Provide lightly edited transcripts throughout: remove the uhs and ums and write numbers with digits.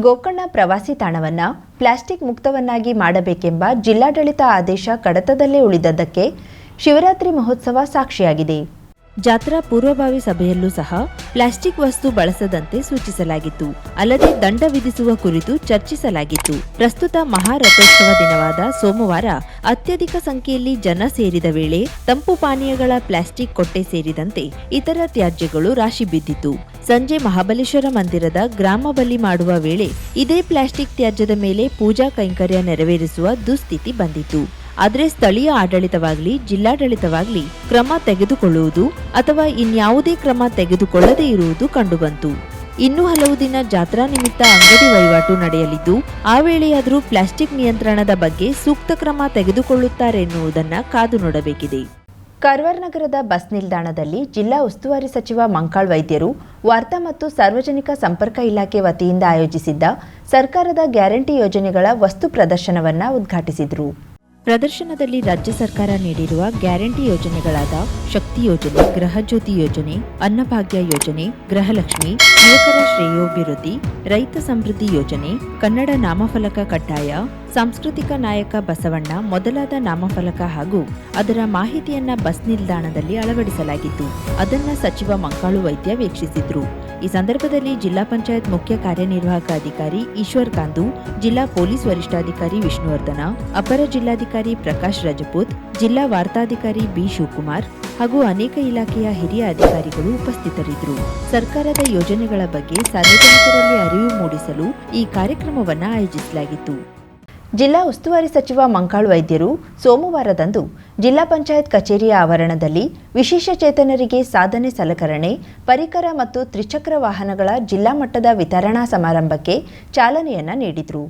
ಗೋಕರ್ಣ ಪ್ರವಾಸಿ ತಾಣವನ್ನು ಪ್ಲಾಸ್ಟಿಕ್ ಮುಕ್ತವನ್ನಾಗಿ ಮಾಡಬೇಕೆಂಬ ಜಿಲ್ಲಾಡಳಿತ ಆದೇಶ ಕಡತದಲ್ಲೇ ಉಳಿದದ್ದಕ್ಕೆ ಶಿವರಾತ್ರಿ ಮಹೋತ್ಸವ ಸಾಕ್ಷಿಯಾಗಿದೆ. ಜಾತ್ರಾ ಪೂರ್ವಭಾವಿ ಸಭೆಯಲ್ಲೂ ಸಹ ಪ್ಲಾಸ್ಟಿಕ್ ವಸ್ತು ಬಳಸದಂತೆ ಸೂಚಿಸಲಾಗಿತ್ತು. ಅಲ್ಲದೆ ದಂಡ ವಿಧಿಸುವ ಕುರಿತು ಚರ್ಚಿಸಲಾಗಿತ್ತು. ಪ್ರಸ್ತುತ ಮಹಾರಥೋತ್ಸವ ದಿನವಾದ ಸೋಮವಾರ ಅತ್ಯಧಿಕ ಸಂಖ್ಯೆಯಲ್ಲಿ ಜನ ಸೇರಿದ ವೇಳೆ ತಂಪು ಪಾನೀಯಗಳ ಪ್ಲಾಸ್ಟಿಕ್ ಕೊಟ್ಟೆ ಸೇರಿದಂತೆ ಇತರ ತ್ಯಾಜ್ಯಗಳು ರಾಶಿ ಬಿದ್ದಿತು. ಸಂಜೆ ಮಹಾಬಲೇಶ್ವರ ಮಂದಿರದ ಗ್ರಾಮ ಬಲಿ ಮಾಡುವ ವೇಳೆ ಇದೇ ಪ್ಲಾಸ್ಟಿಕ್ ತ್ಯಾಜ್ಯದ ಮೇಲೆ ಪೂಜಾ ಕೈಂಕರ್ಯ ನೆರವೇರಿಸುವ ದುಸ್ಥಿತಿ ಬಂದಿತ್ತು. ಆದರೆ ಸ್ಥಳೀಯ ಆಡಳಿತವಾಗಲಿ ಜಿಲ್ಲಾಡಳಿತವಾಗಲಿ ಕ್ರಮ ತೆಗೆದುಕೊಳ್ಳುವುದು ಅಥವಾ ಇನ್ಯಾವುದೇ ಕ್ರಮ ತೆಗೆದುಕೊಳ್ಳದೇ ಇರುವುದು ಕಂಡುಬಂತು. ಇನ್ನೂ ಹಲವು ದಿನ ಜಾತ್ರಾ ನಿಮಿತ್ತ ಅಂಗಡಿ ವಹಿವಾಟು ನಡೆಯಲಿದ್ದು, ಆ ವೇಳೆಯಾದರೂ ಪ್ಲಾಸ್ಟಿಕ್ ನಿಯಂತ್ರಣದ ಬಗ್ಗೆ ಸೂಕ್ತ ಕ್ರಮ ತೆಗೆದುಕೊಳ್ಳುತ್ತಾರೆ ಎನ್ನುವುದನ್ನು ಕಾದು ನೋಡಬೇಕಿದೆ. ಕಾರವಾರ ನಗರದ ಬಸ್ ನಿಲ್ದಾಣದಲ್ಲಿ ಜಿಲ್ಲಾ ಉಸ್ತುವಾರಿ ಸಚಿವ ಮಂಕಾಳ್ ವೈದ್ಯರು ವಾರ್ತಾ ಮತ್ತು ಸಾರ್ವಜನಿಕ ಸಂಪರ್ಕ ಇಲಾಖೆ ವತಿಯಿಂದ ಆಯೋಜಿಸಿದ್ದ ಸರ್ಕಾರದ ಗ್ಯಾರಂಟಿ ಯೋಜನೆಗಳ ವಸ್ತು ಪ್ರದರ್ಶನವನ್ನು ಉದ್ಘಾಟಿಸಿದರು. ಪ್ರದರ್ಶನದಲ್ಲಿ ರಾಜ್ಯ ಸರ್ಕಾರ ನೀಡಿರುವ ಗ್ಯಾರಂಟಿ ಯೋಜನೆಗಳಾದ ಶಕ್ತಿ ಯೋಜನೆ, ಗೃಹಜ್ಯೋತಿ ಯೋಜನೆ, ಅನ್ನಭಾಗ್ಯ ಯೋಜನೆ, ಗೃಹಲಕ್ಷ್ಮಿ, ಯುವಕರ ಶ್ರೇಯೋಭಿವೃದ್ಧಿ, ರೈತ ಸಮೃದ್ಧಿ ಯೋಜನೆ, ಕನ್ನಡ ನಾಮಫಲಕ ಕಡ್ಡಾಯ, ಸಾಂಸ್ಕೃತಿಕ ನಾಯಕ ಬಸವಣ್ಣ ಮೊದಲಾದ ನಾಮಫಲಕ ಹಾಗೂ ಅದರ ಮಾಹಿತಿಯನ್ನ ಬಸ್ ನಿಲ್ದಾಣದಲ್ಲಿ ಅಳವಡಿಸಲಾಗಿತ್ತು. ಅದನ್ನ ಸಚಿವ ಮಂಕಾಳು ವೈದ್ಯ ವೀಕ್ಷಿಸಿದ್ರು. ಈ ಸಂದರ್ಭದಲ್ಲಿ ಜಿಲ್ಲಾ ಪಂಚಾಯತ್ ಮುಖ್ಯ ಕಾರ್ಯನಿರ್ವಾಹಕ ಅಧಿಕಾರಿ ಈಶ್ವರ್ ಕಾಂದು, ಜಿಲ್ಲಾ ಪೊಲೀಸ್ ವರಿಷ್ಠಾಧಿಕಾರಿ ವಿಷ್ಣುವರ್ಧನ, ಅಪರ ಜಿಲ್ಲಾಧಿಕಾರಿ ಪ್ರಕಾಶ್ ರಜಪೂತ್, ಜಿಲ್ಲಾ ವಾರ್ತಾಧಿಕಾರಿ ಬಿ ಶಿವಕುಮಾರ್ ಹಾಗೂ ಅನೇಕ ಇಲಾಖೆಯ ಹಿರಿಯ ಅಧಿಕಾರಿಗಳು ಉಪಸ್ಥಿತರಿದ್ದರು. ಸರ್ಕಾರದ ಯೋಜನೆಗಳ ಬಗ್ಗೆ ಸಾರ್ವಜನಿಕರಲ್ಲಿ ಅರಿವು ಮೂಡಿಸಲು ಈ ಕಾರ್ಯಕ್ರಮವನ್ನು ಆಯೋಜಿಸಲಾಗಿತ್ತು. ಜಿಲ್ಲಾ ಉಸ್ತುವಾರಿ ಸಚಿವ ಮಂಕಾಳು ವೈದ್ಯರು ಸೋಮವಾರದಂದು ಜಿಲ್ಲಾ ಪಂಚಾಯತ್ ಕಚೇರಿಯ ಆವರಣದಲ್ಲಿ ವಿಶೇಷ ಚೇತನರಿಗೆ ಸಾಧನೆ ಸಲಕರಣೆ, ಪರಿಕರ ಮತ್ತು ತ್ರಿಚಕ್ರ ವಾಹನಗಳ ಜಿಲ್ಲಾ ಮಟ್ಟದ ವಿತರಣಾ ಸಮಾರಂಭಕ್ಕೆ ಚಾಲನೆಯನ್ನ ನೀಡಿದರು.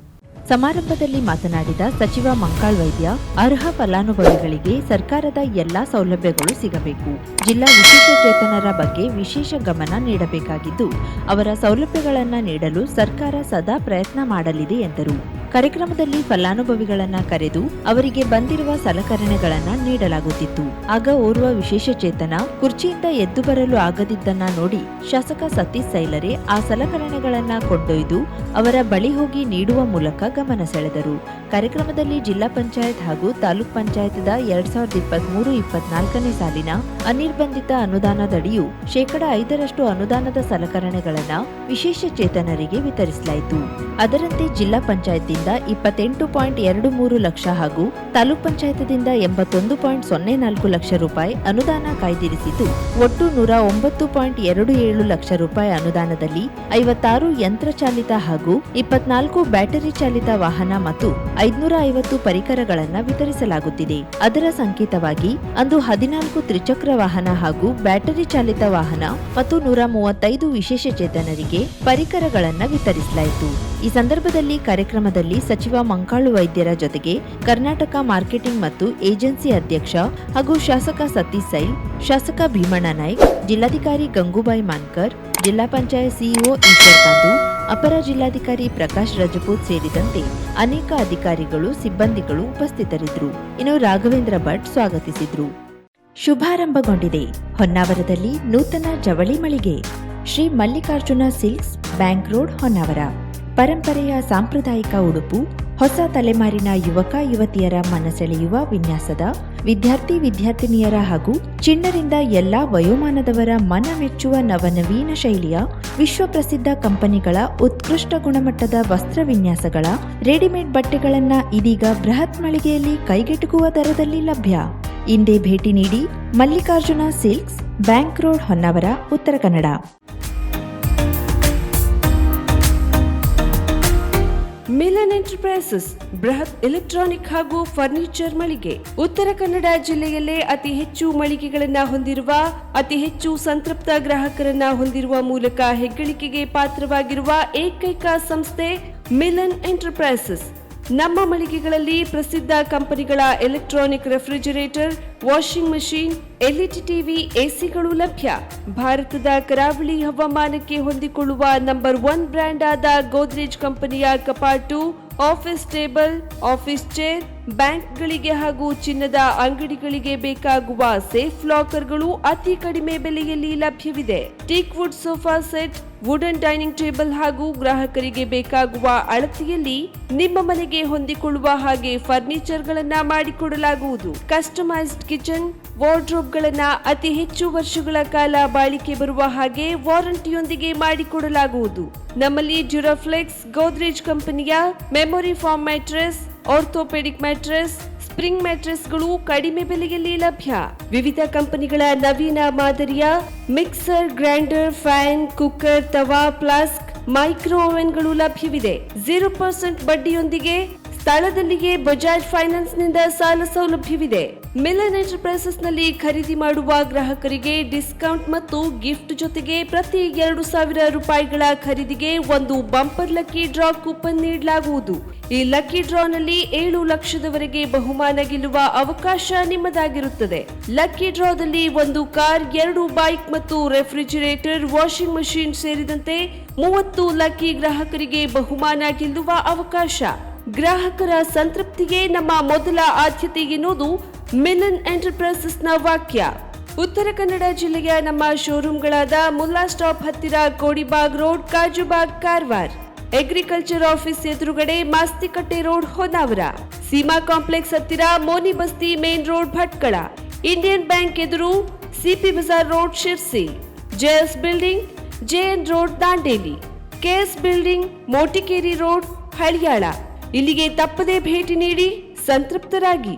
ಸಮಾರಂಭದಲ್ಲಿ ಮಾತನಾಡಿದ ಸಚಿವ ಮಂಕಾಳ್ ವೈದ್ಯ, ಅರ್ಹ ಫಲಾನುಭವಿಗಳಿಗೆ ಸರ್ಕಾರದ ಎಲ್ಲಾ ಸೌಲಭ್ಯಗಳು ಸಿಗಬೇಕು. ಜಿಲ್ಲಾ ವಿಶೇಷ ಚೇತನರ ಬಗ್ಗೆ ವಿಶೇಷ ಗಮನ ನೀಡಬೇಕಾಗಿದ್ದು, ಅವರ ಸೌಲಭ್ಯಗಳನ್ನು ನೀಡಲು ಸರ್ಕಾರ ಸದಾ ಪ್ರಯತ್ನ ಮಾಡಲಿದೆ ಎಂದರು. ಕಾರ್ಯಕ್ರಮದಲ್ಲಿ ಫಲಾನುಭವಿಗಳನ್ನ ಕರೆದು ಅವರಿಗೆ ಬಂದಿರುವ ಸಲಕರಣೆಗಳನ್ನ ನೀಡಲಾಗುತ್ತಿತ್ತು. ಆಗ ಓರ್ವ ವಿಶೇಷ ಚೇತನ ಕುರ್ಚಿಯಿಂದ ಎದ್ದು ಬರಲು ಆಗದಿದ್ದನ್ನ ನೋಡಿ ಶಾಸಕ ಸತೀಶ್ ಸೈಲರೆ ಆ ಸಲಕರಣೆಗಳನ್ನ ಕೊಂಡೊಯ್ದು ಅವರ ಬಳಿ ಹೋಗಿ ನೀಡುವ ಮೂಲಕ ಗಮನ ಸೆಳೆದರು. ಕಾರ್ಯಕ್ರಮದಲ್ಲಿ ಜಿಲ್ಲಾ ಪಂಚಾಯತ್ ಹಾಗೂ ತಾಲೂಕ್ ಪಂಚಾಯತ್ದ 2023-24ನೇ ಸಾಲಿನ ಅನಿರ್ಬಂಧಿತ ಅನುದಾನದಡಿಯೂ 5% ಅನುದಾನದ ಸಲಕರಣೆಗಳನ್ನ ವಿಶೇಷ ಚೇತನರಿಗೆ ವಿತರಿಸಲಾಯಿತು. ಅದರಂತೆ ಜಿಲ್ಲಾ ಪಂಚಾಯತ್ 28.23 ಲಕ್ಷ ಹಾಗೂ ತಾಲೂಕ್ ಪಂಚಾಯತದಿಂದ 81.04 ಲಕ್ಷ ರೂಪಾಯಿ ಅನುದಾನ ಕಾಯ್ದಿರಿಸಿದ್ದು, ಒಟ್ಟು 109.27 ಲಕ್ಷ ರೂಪಾಯಿ ಅನುದಾನದಲ್ಲಿ 56 ಯಂತ್ರಚಾಲಿತ ಹಾಗೂ 24 ಬ್ಯಾಟರಿ ಚಾಲಿತ ವಾಹನ ಮತ್ತು 550 ಪರಿಕರಗಳನ್ನು ವಿತರಿಸಲಾಗುತ್ತಿದೆ. ಅದರ ಸಂಕೇತವಾಗಿ ಅಂದು 14 ತ್ರಿಚಕ್ರ ವಾಹನ ಹಾಗೂ ಬ್ಯಾಟರಿ ಚಾಲಿತ ವಾಹನ ಮತ್ತು 135 ವಿಶೇಷ ಚೇತನರಿಗೆ ಪರಿಕರಗಳನ್ನು ವಿತರಿಸಲಾಯಿತು. ಈ ಸಂದರ್ಭದಲ್ಲಿ ಕಾರ್ಯಕ್ರಮದಲ್ಲಿ ಸಚಿವ ಮಂಕಾಳು ವೈದ್ಯರ ಜೊತೆಗೆ ಕರ್ನಾಟಕ ಮಾರ್ಕೆಟಿಂಗ್ ಮತ್ತು ಏಜೆನ್ಸಿ ಅಧ್ಯಕ್ಷ ಹಾಗೂ ಶಾಸಕ ಸತೀಶ್ ಸೈಲ್, ಶಾಸಕ ಭೀಮಣ್ಣ ನಾಯ್ಕ್, ಜಿಲ್ಲಾಧಿಕಾರಿ ಗಂಗೂಬಾಯಿ ಮಾನ್ಕರ್, ಜಿಲ್ಲಾ ಪಂಚಾಯತ್ ಸಿಇಒ ಈಶ್ವರ್ ಕಾಂದು, ಅಪರ ಜಿಲ್ಲಾಧಿಕಾರಿ ಪ್ರಕಾಶ್ ರಜಪೂತ್ ಸೇರಿದಂತೆ ಅನೇಕ ಅಧಿಕಾರಿಗಳು, ಸಿಬ್ಬಂದಿಗಳು ಉಪಸ್ಥಿತರಿದ್ದರು. ಇನ್ನು ರಾಘವೇಂದ್ರ ಭಟ್ ಸ್ವಾಗತಿಸಿದ್ರು. ಶುಭಾರಂಭಗೊಂಡಿದೆ ಹೊನ್ನಾವರದಲ್ಲಿ ನೂತನ ಜವಳಿ ಮಳಿಗೆ, Shri Mallikarjuna silks, bank road, Honnavar. ಪರಂಪರೆಯ ಸಾಂಪ್ರದಾಯಿಕ ಉಡುಪು, ಹೊಸ ತಲೆಮಾರಿನ ಯುವಕ ಯುವತಿಯರ ಮನಸೆಳೆಯುವ ವಿನ್ಯಾಸದ, ವಿದ್ಯಾರ್ಥಿ ವಿದ್ಯಾರ್ಥಿನಿಯರ ಹಾಗೂ ಚಿಣ್ಣರಿಂದ ಎಲ್ಲಾ ವಯೋಮಾನದವರ ಮನ ಮೆಚ್ಚುವ ನವನವೀನ ಶೈಲಿಯ ವಿಶ್ವಪ್ರಸಿದ್ಧ ಕಂಪನಿಗಳ ಉತ್ಕೃಷ್ಟ ಗುಣಮಟ್ಟದ ವಸ್ತ್ರ ವಿನ್ಯಾಸಗಳ ರೆಡಿಮೇಡ್ ಬಟ್ಟೆಗಳನ್ನ ಇದೀಗ ಬೃಹತ್ ಮಳಿಗೆಯಲ್ಲಿ ಕೈಗೆಟುಕುವ ದರದಲ್ಲಿ ಲಭ್ಯ. ಇಂದೇ ಭೇಟಿ ನೀಡಿ Mallikarjuna silks, bank road, Honnavar, Uttara Kannada. Milan enterprises ಬೃಹತ್ ಎಲೆಕ್ಟ್ರಾನಿಕ್ ಹಾಗೂ ಫರ್ನಿಚರ್ ಮಳಿಗೆ. ಉತ್ತರ ಕನ್ನಡ ಜಿಲ್ಲೆಯಲ್ಲೇ ಅತಿ ಹೆಚ್ಚು ಮಳಿಗೆಗಳನ್ನ ಹೊಂದಿರುವ, ಅತಿ ಹೆಚ್ಚು ಸಂತೃಪ್ತ ಗ್ರಾಹಕರನ್ನ ಹೊಂದಿರುವ ಮೂಲಕ ಹೆಗ್ಗಳಿಕೆಗೆ ಪಾತ್ರವಾಗಿರುವ ಏಕೈಕ ಸಂಸ್ಥೆ ಮಿಲನ್ ಎಂಟರ್ಪ್ರೈಸಸ್. ನಮ್ಮ ಮಳಿಗೆಗಳಲ್ಲಿ ಪ್ರಸಿದ್ಧ ಕಂಪನಿಗಳ electronic refrigerator, washing machine, LED TV, ಎಸಿಗಳು ಲಭ್ಯ. ಭಾರತದ ಕರಾವಳಿ ಹವಾಮಾನಕ್ಕೆ ಹೊಂದಿಕೊಳ್ಳುವ ನಂಬರ್ 1 ಬ್ರ್ಯಾಂಡ್ ಆದ ಗೋದ್ರೇಜ್ ಕಂಪನಿಯ ಕಪಾಟು, ಆಫೀಸ್ ಟೇಬಲ್, ಆಫೀಸ್ ಚೇರ್, ಬ್ಯಾಂಕ್ಗಳಿಗೆ ಹಾಗೂ ಚಿನ್ನದ ಅಂಗಡಿಗಳಿಗೆ ಬೇಕಾಗುವ ಸೇಫ್ ಲಾಕರ್ಗಳು ಅತಿ ಕಡಿಮೆ ಬೆಲೆಯಲ್ಲಿ ಲಭ್ಯವಿದೆ. Teak wood sofa set, wooden dining table ಹಾಗೂ ಗ್ರಾಹಕರಿಗೆ ಬೇಕಾಗುವ ಅಳತೆಯಲ್ಲಿ ನಿಮ್ಮ ಮನೆಗೆ ಹೊಂದಿಕೊಳ್ಳುವ ಹಾಗೆ ಫರ್ನಿಚರ್ಗಳನ್ನ ಮಾಡಿಕೊಡಲಾಗುವುದು. ಕಸ್ಟಮೈಸ್ಡ್ ಕಿಚನ್ ವಾರ್ಡ್ರೋಬ್ಗಳನ್ನ ಅತಿ ಹೆಚ್ಚು ವರ್ಷಗಳ ಕಾಲ ಬಾಳಿಕೆ ಬರುವ ಹಾಗೆ ವಾರಂಟಿಯೊಂದಿಗೆ ಮಾಡಿಕೊಡಲಾಗುವುದು. ನಮ್ಮಲ್ಲಿ ಡ್ಯೂರಾಫ್ಲೆಕ್ಸ್, ಗೋದ್ರೇಜ್ ಕಂಪನಿಯ memory foam mattress, orthopaedic mattress, spring ಮ್ಯಾಟ್ರೆಸ್ಗಳು ಕಡಿಮೆ ಬೆಲೆಯಲ್ಲಿ ಲಭ್ಯ. ವಿವಿಧ ಕಂಪನಿಗಳ ನವೀನ ಮಾದರಿಯ ಮಿಕ್ಸರ್, ಗ್ರೈಂಡರ್, ಫ್ಯಾನ್, ಕುಕ್ಕರ್, ತವಾ, ಫ್ಲಾಸ್ಕ್, ಮೈಕ್ರೋ ಓವೆನ್ಗಳು ಲಭ್ಯವಿದೆ. 0% ಬಡ್ಡಿಯೊಂದಿಗೆ ಸ್ಥಳದಲ್ಲಿಯೇ ಬಜಾಜ್ ಫೈನಾನ್ಸ್ ನಿಂದ ಸಾಲ ಸೌಲಭ್ಯವಿದೆ. ಮಿಲನ್ ಎಂಟರ್ಪ್ರೈಸಸ್ ನಲ್ಲಿ ಖರೀದಿ ಮಾಡುವ ಗ್ರಾಹಕರಿಗೆ ಡಿಸ್ಕೌಂಟ್ ಮತ್ತು ಗಿಫ್ಟ್ ಜೊತೆಗೆ ಪ್ರತಿ 2,000 ರೂಪಾಯಿಗಳ ಖರೀದಿಗೆ ಒಂದು ಬಂಪರ್ ಲಕ್ಕಿ ಡ್ರಾ ಕೂಪನ್ ನೀಡಲಾಗುವುದು. ಈ ಲಕ್ಕಿ ಡ್ರಾನಲ್ಲಿ 7 ಲಕ್ಷದವರೆಗೆ ಬಹುಮಾನ ಗೆಲ್ಲುವ ಅವಕಾಶ ನಿಮ್ಮದಾಗಿರುತ್ತದೆ. ಲಕ್ಕಿ ಡ್ರಾದಲ್ಲಿ 1 ಕಾರ್, 2 ಬೈಕ್ ಮತ್ತು ರೆಫ್ರಿಜಿರೇಟರ್, ವಾಷಿಂಗ್ ಮಷಿನ್ ಸೇರಿದಂತೆ 30 ಲಕ್ಕಿ ಗ್ರಾಹಕರಿಗೆ ಬಹುಮಾನ ಗೆಲ್ಲುವ ಅವಕಾಶ. ಗ್ರಾಹಕರ ಸಂತೃಪ್ತಿಗೆ ನಮ್ಮ ಮೊದಲ ಆದ್ಯತೆ ಎನ್ನುವುದು ಮಿಲನ್ ಎಂಟರ್ಪ್ರೈಸಸ್ನ ವಾಕ್ಯ. ಉತ್ತರ ಕನ್ನಡ ಜಿಲ್ಲೆಯ ನಮ್ಮ ಶೋರೂಮ್ಗಳಾದ ಮುಲ್ಲಾ ಸ್ಟಾಪ್ ಹತ್ತಿರ Kodibag road, Kajubag, Karwar, agriculture office ಎದುರುಗಡೆ ಮಾಸ್ತಿಕಟ್ಟೆ ರೋಡ್, ಹೊನ್ನಾವರ, ಸೀಮಾ ಕಾಂಪ್ಲೆಕ್ಸ್ ಹತ್ತಿರ Moni Basti main road, Bhatkal, Indian bank ಎದುರು CP Bazar road, Sirsi, JS building, JN road, Dandeli, KS building, Motikeri road, Haliyal. ಇಲ್ಲಿಗೆ ತಪ್ಪದೇ ಭೇಟಿ ನೀಡಿ ಸಂತೃಪ್ತರಾಗಿ.